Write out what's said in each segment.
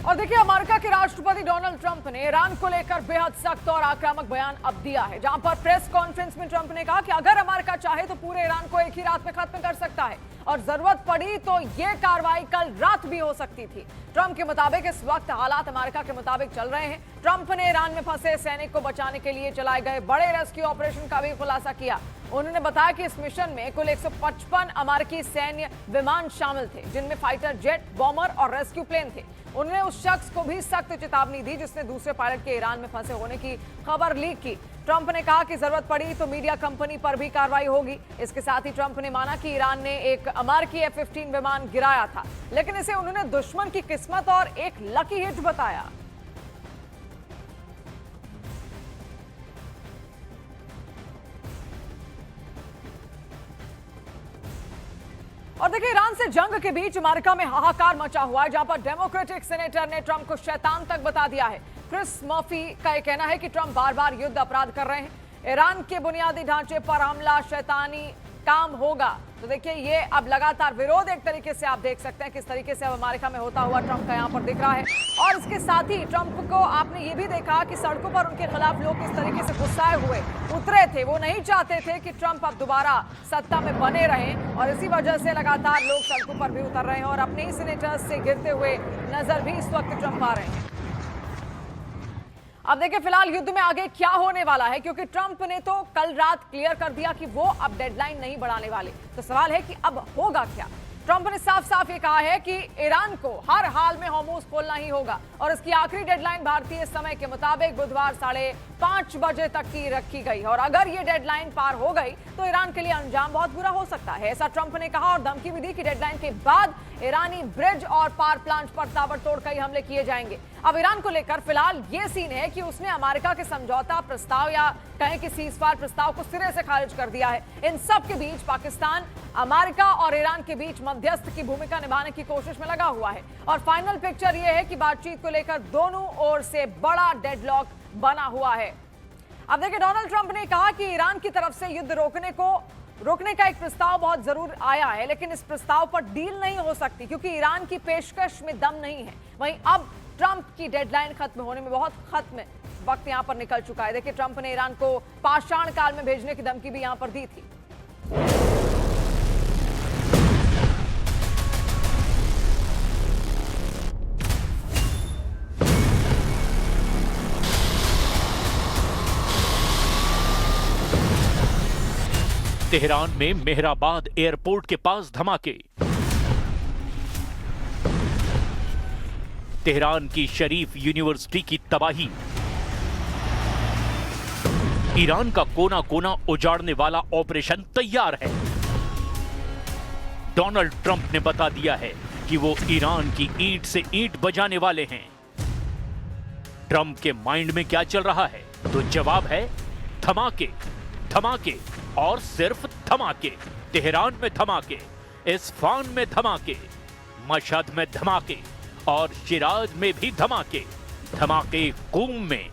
और देखिए, अमेरिका के राष्ट्रपति डोनाल्ड ट्रंप ने ईरान को लेकर बेहद सख्त और आक्रामक बयान अब दिया है, जहां पर प्रेस कॉन्फ्रेंस में ट्रंप ने कहा कि अगर अमेरिका चाहे तो पूरे ईरान को एक ही रात में खत्म कर सकता है और जरूरत पड़ी तो ये कार्रवाई कल रात भी हो सकती थी। ट्रंप के मुताबिक इस वक्त हालात अमेरिका के मुताबिक चल रहे हैं। ट्रंप ने ईरान में फंसे सैनिक को बचाने के लिए चलाए गए बड़े रेस्क्यू ऑपरेशन का भी खुलासा किया। उन्होंने बताया कि इस मिशन में कुल 155 अमेरिकी सैन्य विमान शामिल थे, जिनमें फाइटर जेट, बॉमर और रेस्क्यू प्लेन थे। उन्होंने उस शख्स को भी सख्त चेतावनी दी जिसने दूसरे पायलट के ईरान में फंसे होने की खबर लीक की। ट्रंप ने कहा कि जरूरत पड़ी तो मीडिया कंपनी पर भी कार्रवाई होगी। इसके साथ ही ट्रंप ने माना कि ईरान ने एक अमेरिकी F-15 विमान गिराया था, लेकिन इसे उन्होंने दुश्मन की किस्मत और एक लकी हिट बताया। और देखिए, ईरान से जंग के बीच अमेरिका में हाहाकार मचा हुआ है, जहां पर डेमोक्रेटिक सेनेटर ने ट्रंप को शैतान तक बता दिया है। क्रिस मर्फी का यह कहना है कि ट्रंप बार बार युद्ध अपराध कर रहे हैं। ईरान के बुनियादी ढांचे पर हमला शैतानी काम होगा। तो देखिए, ये अब लगातार विरोध एक तरीके से आप देख सकते हैं किस तरीके से अब अमेरिका में होता हुआ ट्रंप का यहाँ पर दिख रहा है। और इसके साथ ही ट्रंप को आपने ये भी देखा कि सड़कों पर उनके खिलाफ लोग किस तरीके से गुस्साए हुए उतरे थे। वो नहीं चाहते थे कि ट्रंप अब दोबारा सत्ता में बने रहें और इसी वजह से लगातार लोग सड़कों पर भी उतर रहे हैं और अपने ही सीनेटर्स से गिरते हुए नजर भी इस वक्त ट्रंप आ रहे हैं। अब देखिए, फिलहाल युद्ध में आगे क्या होने वाला है, क्योंकि ट्रंप ने तो कल रात क्लियर कर दिया कि वो अब डेडलाइन नहीं बढ़ाने वाले। तो सवाल है कि अब होगा क्या। ट्रंप ने साफ साफ ये कहा है कि ईरान को हर हाल में हॉर्मुज़ खोलना ही होगा और इसकी आखिरी डेडलाइन भारतीय समय के मुताबिक बुधवार 5:30 बजे तक की रखी गई। और अगर ये डेडलाइन पार हो गई तो ईरान के लिए अंजाम बहुत बुरा हो सकता है, ऐसा ट्रंप ने कहा और धमकी भी दी कि डेडलाइन के बाद ईरानी ब्रिज और पावर प्लांट पर ताबड़तोड़ कई हमले किए जाएंगे। अब ईरान को लेकर फिलहाल ये सीन है कि उसने अमेरिका के समझौता प्रस्ताव या कहें कि सीजफायर प्रस्ताव को सिरे से खारिज कर दिया है। इन सब के बीच पाकिस्तान अमेरिका और ईरान के बीच मध्यस्थ की भूमिका निभाने की कोशिश में लगा हुआ है और फाइनल पिक्चर यह है कि बातचीत को लेकर दोनों ओर से बड़ा डेडलॉक बना हुआ है। अब देखिए, डोनाल्ड ट्रंप ने कहा कि ईरान की तरफ से युद्ध रोकने का एक प्रस्ताव बहुत जरूर आया है, लेकिन इस प्रस्ताव पर डील नहीं हो सकती क्योंकि ईरान की पेशकश में दम नहीं है। वहीं अब ट्रंप की डेडलाइन खत्म होने में बहुत वक्त यहां पर निकल चुका है। देखिए, ट्रंप ने ईरान को पाषाण काल में भेजने की धमकी भी यहां पर दी थी। तेहरान में मेहराबाद एयरपोर्ट के पास धमाके। तेहरान की शरीफ यूनिवर्सिटी की तबाही। ईरान का कोना कोना उजाड़ने वाला ऑपरेशन तैयार है। डोनाल्ड ट्रंप ने बता दिया है कि वो ईरान की ईंट से ईंट बजाने वाले हैं। ट्रंप के माइंड में क्या चल रहा है? तो जवाब है धमाके, धमाके और सिर्फ धमाके। तेहरान में धमाके, इस्फान में धमाके, मशहद में धमाके और शिराज में भी धमाके। धमाके कूम में,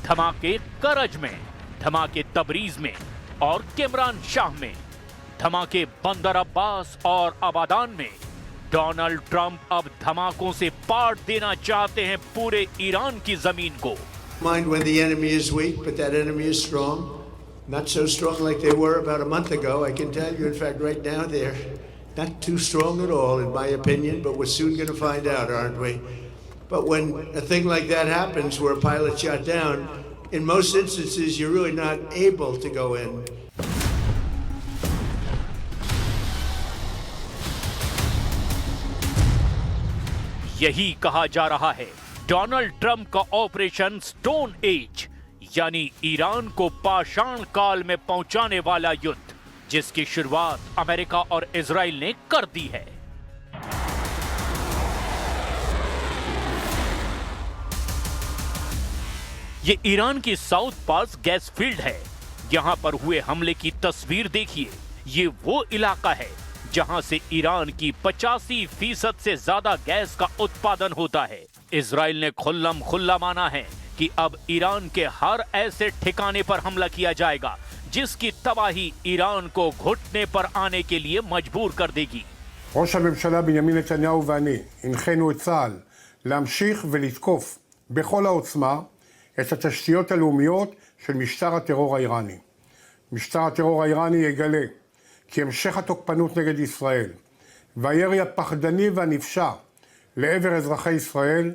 धमाके करज में, धमाके तबरीज में और किमरान शाह में, धमाके बंदर अब्बास और आबादान में। डोनाल्ड ट्रंप अब धमाकों से पाट देना चाहते हैं पूरे ईरान की जमीन को। Mind when the enemy is weak, but that enemy is strong. Not so strong like they were about a month ago. I can tell you, in fact, right now they're not too strong at all, in my opinion, but we're soon going to find out, aren't we? But when a thing like that happens, where a pilot shot down, in most instances, you're really not able to go in. यही कहा जा रहा है Donald Trump का operation stone age, यानी Iran को पाषाण काल में पहुंचाने वाला युद्ध, जिसकी शुरुआत अमेरिका और इजराइल ने कर दी है। ये ईरान की साउथ पास गैस फील्ड है। यहां पर हुए हमले की तस्वीर देखिए। ये वो इलाका है जहां से ईरान की 85% से ज्यादा गैस का उत्पादन होता है। इजराइल ने खुल्लम खुल्ला माना है कि अब ईरान के हर ऐसे ठिकाने पर हमला किया जाएगा जिसकी तबाही ईरान को घुटने पर आने के लिए मजबूर कर देगी। ראש הממשלה בנימין נתניהו ואני הנחינו את צה"ל להמשיך ולתקוף בכל העוצמה את התשתיות הלאומיות של משטר הטרור האיראני. משטר הטרור האיראני יגלה כי המשך התוקפנות נגד ישראל והירי הפחדני והנפשע לעבר אזרחי ישראל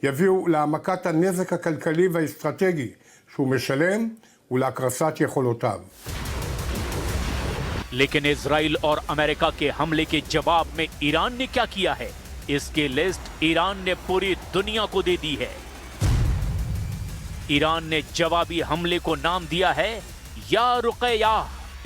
יביאו להעמקת הנזק הכלכלי והאסטרטגי שהוא משלם ולהקרסת יכולותיו. लेकिन इजराइल और अमेरिका के हमले के जवाब में ईरान ने क्या किया है, इसकी लिस्ट ईरान ने पूरी दुनिया को दे दी है। ईरान ने जवाबी हमले को नाम दिया है या रुकया।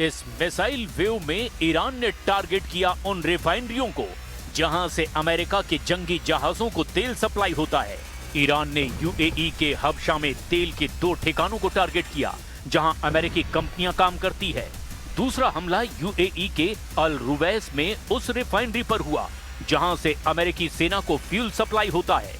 इस मिसाइल वेव में ईरान ने टारगेट किया उन रिफाइनरियों को जहां से अमेरिका के जंगी जहाजों को तेल सप्लाई होता है। ईरान ने यूएई के हबशा में तेल के 2 ठिकानों को टारगेट किया जहां अमेरिकी कंपनियां काम करती है। दूसरा हमला यूएई के अल रुवैस में उस रिफाइनरी पर हुआ जहां से अमेरिकी सेना को फ्यूल सप्लाई होता है।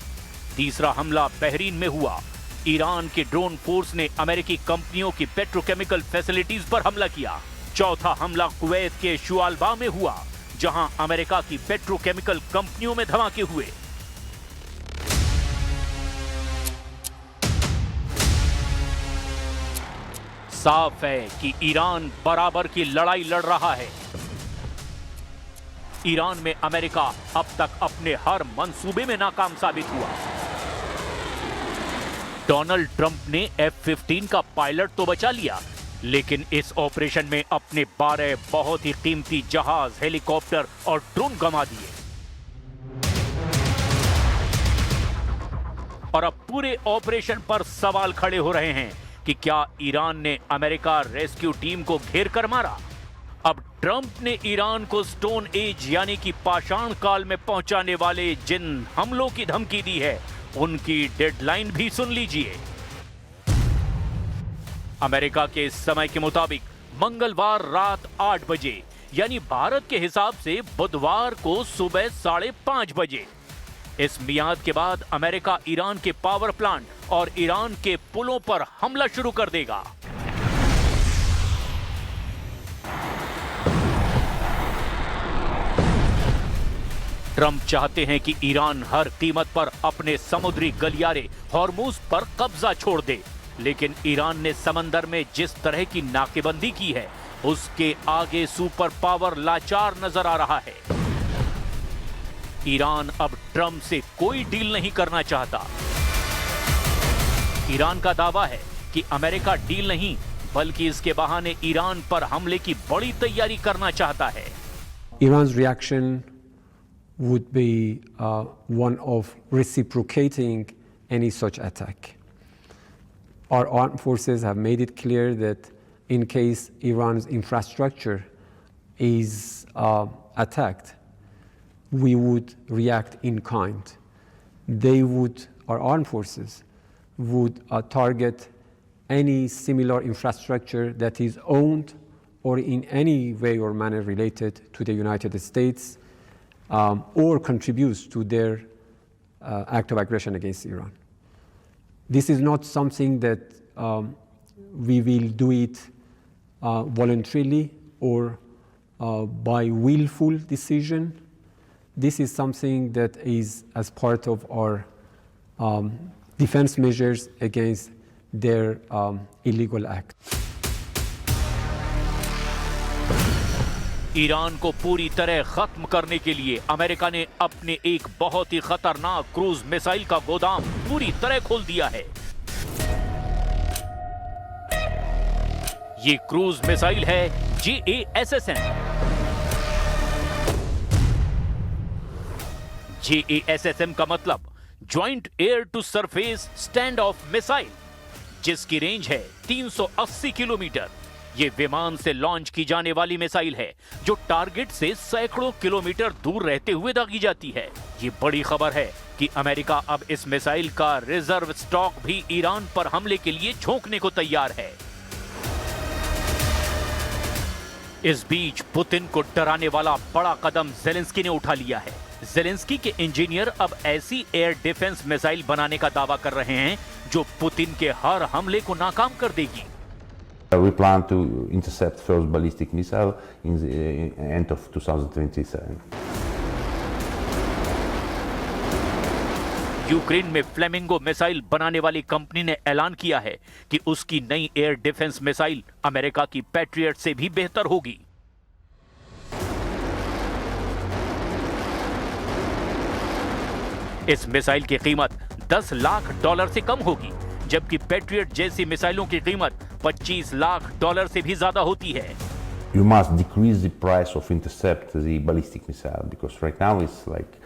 तीसरा हमला बहरीन में हुआ। ईरान के ड्रोन फोर्स ने अमेरिकी कंपनियों की पेट्रोकेमिकल फैसिलिटीज पर हमला किया। चौथा हमला कुवैत के शुआलबा में हुआ जहां अमेरिका की पेट्रोकेमिकल कंपनियों में धमाके हुए। साफ है कि ईरान बराबर की लड़ाई लड़ रहा है। ईरान में अमेरिका अब तक अपने हर मंसूबे में नाकाम साबित हुआ। डोनाल्ड ट्रंप ने F-15 का पायलट तो बचा लिया, लेकिन इस ऑपरेशन में अपने 12 बहुत ही कीमती जहाज, हेलीकॉप्टर और ड्रोन गंवा दिए। और अब पूरे ऑपरेशन पर सवाल खड़े हो रहे हैं कि क्या ईरान ने अमेरिका रेस्क्यू टीम को घेर कर मारा? अब ट्रंप ने ईरान को स्टोन एज यानी कि पाषाण काल में पहुंचाने वाले जिन हमलों की धमकी दी है, उनकी डेडलाइन भी सुन लीजिए। अमेरिका के समय के मुताबिक मंगलवार रात 8 बजे यानी भारत के हिसाब से बुधवार को सुबह 5:30 बजे। इस मियाद के बाद अमेरिका ईरान के पावर प्लांट और ईरान के पुलों पर हमला शुरू कर देगा। ट्रंप चाहते हैं कि ईरान हर कीमत पर अपने समुद्री गलियारे हॉर्मुज पर कब्जा छोड़ दे, लेकिन ईरान ने समंदर में जिस तरह की नाकेबंदी की है, उसके आगे सुपर पावर लाचार नजर आ रहा है। ईरान अब ट्रंप से कोई डील नहीं करना चाहता। ईरान का दावा है कि अमेरिका डील नहीं, बल्कि इसके बहाने ईरान पर हमले की बड़ी तैयारी करना चाहता है। Iran's reaction would be one of reciprocating any such attack. Our armed forces have made it clear that in case Iran's infrastructure is attacked, we would react in kind. Our armed forces would target any similar infrastructure that is owned or in any way or manner related to the United States or contributes to their act of aggression against Iran. This is not something that we will do it voluntarily or by willful decision. This is something that is as part of our defense measures against their illegal act. Iran को पूरी तरह खत्म करने के लिए America ने अपने एक बहुत ही खतरनाक क्रूज मिसाइल का गोदाम पूरी तरह खोल दिया है। ये क्रूज मिसाइल है JASSM। JASSM का मतलब joint air to surface stand off missile, जिसकी रेंज है 380 किलोमीटर। ये विमान से लॉन्च की जाने वाली मिसाइल है जो टारगेट से सैकड़ों किलोमीटर दूर रहते हुए दागी जाती है। ये बड़ी खबर है कि अमेरिका अब इस मिसाइल का रिजर्व स्टॉक भी ईरान पर हमले के लिए झोंकने को तैयार है। इस बीच पुतिन को डराने वाला बड़ा कदम जेलेंस्की ने उठा लिया है। जेलेंस्की के इंजीनियर अब ऐसी एयर डिफेंस मिसाइल बनाने का दावा कर रहे हैं जो पुतिन के हर हमले को नाकाम कर देगी। We plan to intercept first ballistic missile in the end of 2027. Ukraine में फ्लेमिंगो मिसाइल बनाने वाली कंपनी ने ऐलान किया है कि उसकी नई एयर डिफेंस मिसाइल अमेरिका की पैट्रियट से भी बेहतर होगी। इस मिसाइल की कीमत $10 लाख से कम होगी, जबकि पैट्रियट जैसी मिसाइलों की कीमत $25 लाख से भी ज्यादा होती है। You must decrease the price of intercept the ballistic missile, because right now it's like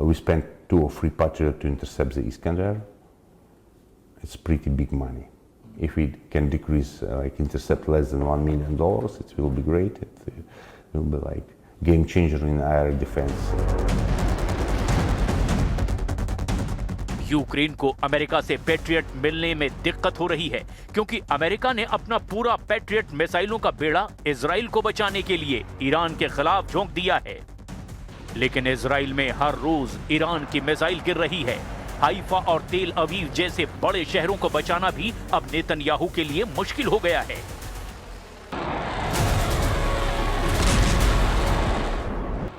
we spent 2 or 3 Patriot to intercept the Iskander. It's pretty big money. If we can decrease, like intercept less than $1 million, it will be great. It will be like game changer in air defense. Ukraine को America से patriot मिलने में दिक्कत हो रही है, क्योंकि America ने अपना पूरा पैट्रियट मिसाइलों का बेड़ा इजराइल को बचाने के लिए ईरान के खिलाफ झोंक दिया है। लेकिन इजराइल में हर रोज ईरान की मिसाइल गिर रही है। हाइफा और तेल अवीव जैसे बड़े शहरों को बचाना भी अब नेतन्याहू के लिए मुश्किल हो गया है।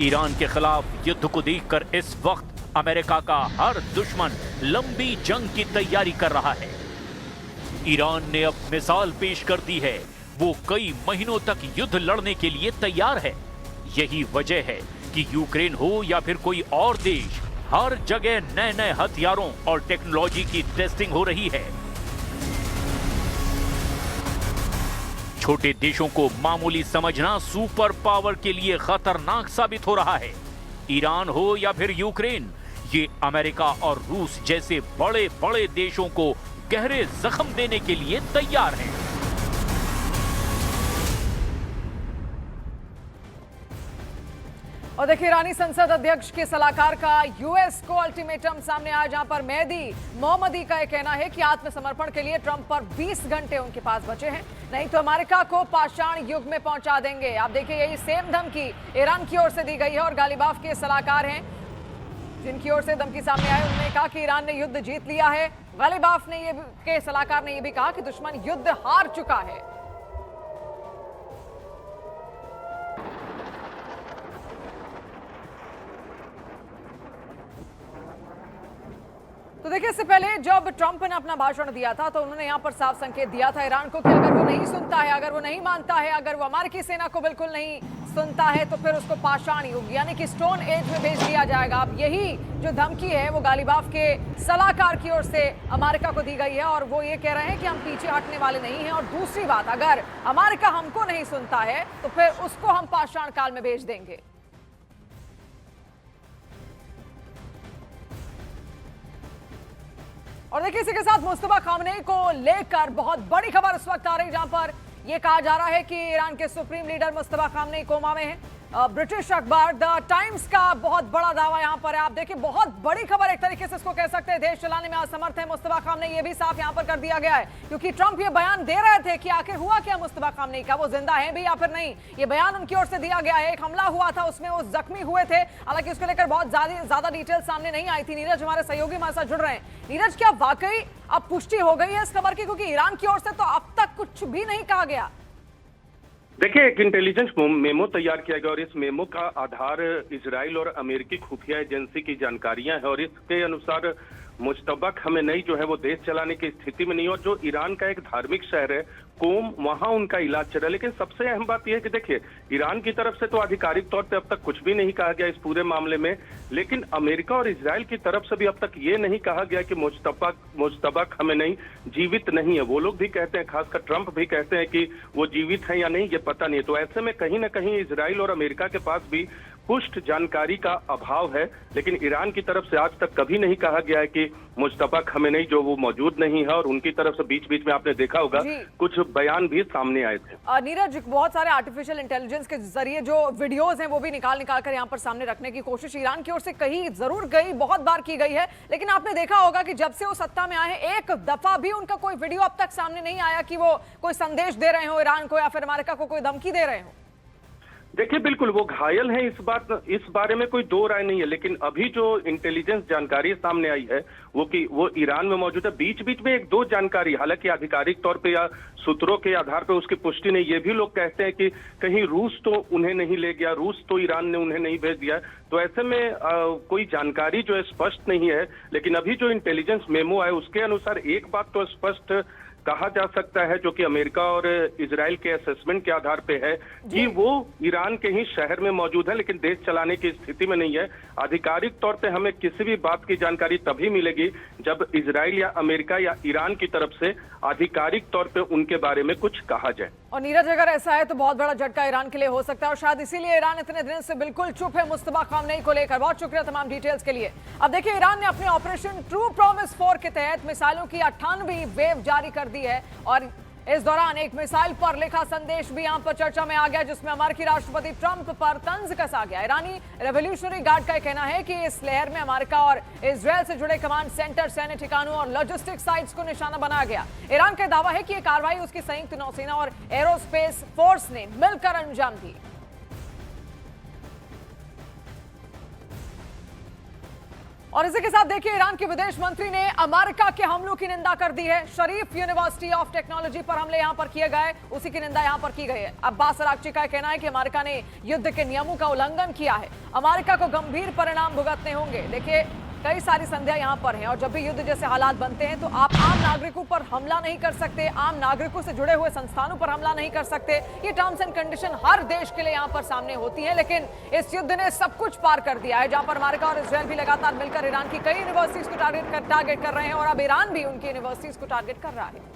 ईरान के खिलाफ युद्ध को देखकर इस वक्त अमेरिका का हर दुश्मन लंबी जंग की तैयारी कर रहा है। ईरान ने अब मिसाल पेश कर दी है, वो कई महीनों तक युद्ध लड़ने के लिए तैयार है। यही वजह है कि यूक्रेन हो या फिर कोई और देश, हर जगह नए नए हथियारों और टेक्नोलॉजी की टेस्टिंग हो रही है। छोटे देशों को मामूली समझना सुपर पावर के लिए खतरनाक साबित हो रहा है। ईरान हो या फिर यूक्रेन, ये अमेरिका और रूस जैसे बड़े बड़े देशों को गहरे जख्म देने के लिए तैयार हैं। और देखिए, ईरानी संसद अध्यक्ष के सलाहकार का यूएस को अल्टीमेटम सामने आया, जहां पर मेहदी मोहम्मदी का यह कहना है कि आत्मसमर्पण के लिए ट्रंप पर 20 घंटे उनके पास बचे हैं, नहीं तो अमेरिका को पाषाण युग में पहुंचा देंगे। आप देखिए, यही सेम धमकी ईरान की ओर से दी गई है और गालिबाफ के सलाहकार हैं जिनकी ओर से धमकी सामने आई, उन्होंने कहा कि ईरान ने युद्ध जीत लिया है। गालिबाफ ने के सलाहकार ने यह भी कहा कि दुश्मन युद्ध हार चुका है। तो देखिए, इससे पहले जब ट्रंप ने अपना भाषण दिया था तो उन्होंने यहां पर साफ संकेत दिया था ईरान को कि अगर वो नहीं सुनता है, अगर वो नहीं मानता है, अगर वो अमेरिकी सेना को बिल्कुल नहीं सुनता है तो फिर उसको पाषाण युग यानी कि स्टोन एज में भेज दिया जाएगा। अब यही जो धमकी है वो गालिबाफ के सलाहकार की ओर से अमेरिका को दी गई है और वो ये कह रहे हैं कि हम पीछे हटने वाले नहीं हैं। और दूसरी बात, अगर अमेरिका हमको नहीं सुनता है तो फिर उसको हम पाषाण काल में भेज देंगे। और देखिए, इसी के साथ मुस्तफा खामनेई को लेकर बहुत बड़ी खबर इस वक्त आ रही, जहां पर यह कहा जा रहा है कि ईरान के supreme leader Mustafa Khamenei coma में हैं। ब्रिटिश अखबार द टाइम्स का बहुत बड़ा दावा यहां पर है। आप देखिए, बहुत बड़ी खबर एक तरीके से इसको कह सकते हैं। देश चलाने में असमर्थ है मुस्तफा खामनेई, ये भी साफ यहां पर कर दिया गया है, क्योंकि ट्रंप ये बयान दे रहे थे कि आखिर हुआ क्या मुस्तफा खामनेई का, वो जिंदा है भी या फिर नहीं। ये बयान उनकी ओर से दिया गया है। एक हमला हुआ था, उसमें वो जख्मी हुए थे, हालांकि उसको लेकर बहुत ज्यादा डिटेल सामने नहीं आई थी। नीरज हमारे सहयोगी हमारे साथ जुड़ रहे हैं। नीरज, क्या वाकई अब पुष्टि हो गई है इस खबर की, क्योंकि ईरान की ओर से तो अब तक कुछ भी नहीं कहा गया? देखिए, एक इंटेलिजेंस मेमो तैयार किया गया और इस मेमो का आधार इजराइल और अमेरिकी खुफिया एजेंसी की जानकारियां हैं और इसके अनुसार मुश्तबा खमेनेई जो है वो देश चलाने की स्थिति में नहीं, और जो ईरान का एक धार्मिक शहर है कोम, वहां उनका इलाज चल रहा है। लेकिन सबसे अहम बात यह है कि देखिए, ईरान की तरफ से तो आधिकारिक तौर पे अब तक कुछ भी नहीं कहा गया इस पूरे मामले में, लेकिन अमेरिका और इजराइल की तरफ से भी अब तक ये नहीं कहा गया कि मुश्तबा खमेनेई जीवित नहीं है। वो लोग भी कहते हैं, खासकर ट्रंप भी कहते हैं कि वो जीवित है या नहीं ये पता नहीं है। तो ऐसे में कहीं ना कहीं इजराइल और अमेरिका के पास भी पुष्ट जानकारी का अभाव है, लेकिन ईरान की तरफ से आज तक कभी नहीं कहा गया है कि मुश्तबा खमेनेई जो वो मौजूद नहीं है। और उनकी तरफ से बीच बीच में आपने देखा होगा कुछ बयान भी सामने आए थे। नीरज, बहुत सारे आर्टिफिशियल इंटेलिजेंस के जरिए जो वीडियोस हैं वो भी निकाल कर यहाँ पर सामने रखने की कोशिश ईरान की ओर से कही जरूर गई, बहुत बार की गई है, लेकिन आपने देखा होगा कि जब से वो सत्ता में आए हैं एक दफा भी उनका कोई वीडियो अब तक सामने नहीं आया कि वो कोई संदेश दे रहे हो ईरान को या फिर अमेरिका को कोई धमकी दे रहे हो। देखिए बिल्कुल वो घायल हैं, इस बारे में कोई दो राय नहीं है, लेकिन अभी जो इंटेलिजेंस जानकारी सामने आई है वो ईरान में मौजूद है। बीच बीच में एक दो जानकारी, हालांकि आधिकारिक तौर पे या सूत्रों के आधार पर उसकी पुष्टि नहीं, ये भी लोग कहते हैं कि कहीं रूस तो उन्हें नहीं ले गया, रूस तो ईरान ने उन्हें नहीं भेज दिया। तो ऐसे में कोई जानकारी जो है स्पष्ट नहीं है, लेकिन अभी जो इंटेलिजेंस मेमो है उसके अनुसार एक बात तो स्पष्ट कहा जा सकता है, जो कि अमेरिका और इजराइल के असेसमेंट के आधार पे है कि वो ईरान के ही शहर में मौजूद है, लेकिन देश चलाने की स्थिति में नहीं है। आधिकारिक तौर पे हमें किसी भी बात की जानकारी तभी मिलेगी जब इजराइल या अमेरिका या ईरान की तरफ से आधिकारिक तौर पे उनके बारे में कुछ कहा जाए। और नीरज, अगर ऐसा है तो बहुत बड़ा झटका ईरान के लिए हो सकता है और शायद इसीलिए ईरान इतने दिन से बिल्कुल चुप है मुस्तफा खामनेई को लेकर। बहुत शुक्रिया तमाम डिटेल्स के लिए। अब देखिए, ईरान ने अपने ऑपरेशन ट्रू प्रॉमिस 4 के तहत मिसाइलों की 98वीं वेव जारी कर दी है और इस दौरान एक मिसाइल पर लिखा संदेश भी यहां पर चर्चा में आ गया, जिसमें अमेरिकी राष्ट्रपति ट्रंप पर तंज कसा गया। ईरानी रेवोल्यूशनरी गार्ड का कहना है कि इस लहर में अमेरिका और इजरायल से जुड़े कमांड सेंटर, सैन्य ठिकानों और लॉजिस्टिक साइट्स को निशाना बनाया गया। ईरान का दावा है कि यह कार्रवाई उसकी संयुक्त नौसेना और एरोस्पेस फोर्स ने मिलकर अंजाम दी। और इसी के साथ देखिए, ईरान के विदेश मंत्री ने अमेरिका के हमलों की निंदा कर दी है। शरीफ यूनिवर्सिटी ऑफ टेक्नोलॉजी पर हमले यहां पर किए गए, उसी की निंदा यहां पर की गई है। अब्बास अरागची का कहना है कि अमेरिका ने युद्ध के नियमों का उल्लंघन किया है, अमेरिका को गंभीर परिणाम भुगतने होंगे। देखिए, कई सारी संध्या यहां पर हैं और जब भी युद्ध जैसे हालात बनते हैं तो आप आम नागरिकों पर हमला नहीं कर सकते, आम नागरिकों से जुड़े हुए संस्थानों पर हमला नहीं कर सकते। ये टर्म्स एंड कंडीशन हर देश के लिए यहां पर सामने होती है, लेकिन इस युद्ध ने सब कुछ पार कर दिया है, जहां पर अमेरिका और इजरायल भी लगातार मिलकर ईरान की कई यूनिवर्सिटीज को टारगेट कर रहे हैं और अब ईरान भी उनकी यूनिवर्सिटीज को टारगेट कर रहा है।